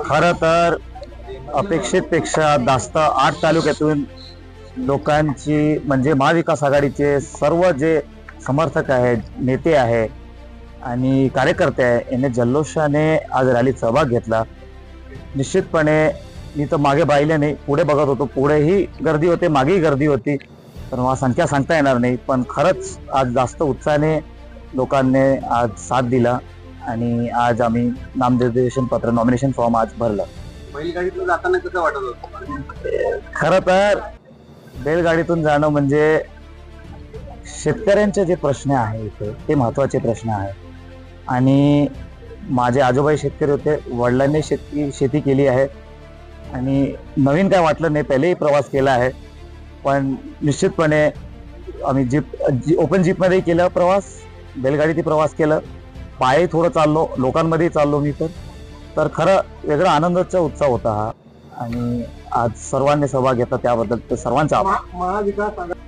खरं तर अपेक्षेपेक्षा जास्त 8 तालुक्यातून लोकांची म्हणजे महाविकास आघाडीचे सर्व जे समर्थक आहेत, नेते आहे आणि कार्यकर्ते आहे यांनी जल्लोषाने आज रॅलीत सहभाग घेतला. निश्चितपणे मी तर मागे पाहिले नाही, पुढे बघत होतो, पुढेही गर्दी होते, मागेही गर्दी होती, तर मला संख्या सांगता येणार नाही. पण खरंच आज जास्त उत्साहाने लोकांनी आज साथ दिला आणि आज आम्ही नामनिर्देशन पत्र नॉमिनेशन फॉर्म आज भरलं. बैलगाडीतून जाताना कसं वाटत होतं? खरं तर बैलगाडीतून जाणं म्हणजे शेतकऱ्यांचे जे प्रश्न आहे इथे ते महत्त्वाचे प्रश्न आहे. आणि माझे आजोबाई शेतकरी होते, वडिलांनी शेती केली आहे आणि नवीन काय वाटलं नाही, पहिलेही प्रवास केला आहे. पण निश्चितपणे आम्ही ओपन जीपमध्ये केला प्रवास, बैलगाडीत प्रवास केला, पायी थोडं चाललो, लोकांमध्ये चाललो मी तर खरं वेगळा आनंदाचा उत्साह होता हा. आणि आज सर्वांनी सहभाग घेतला त्याबद्दल तर सर्वांचा आभार. महाविकास आघाडी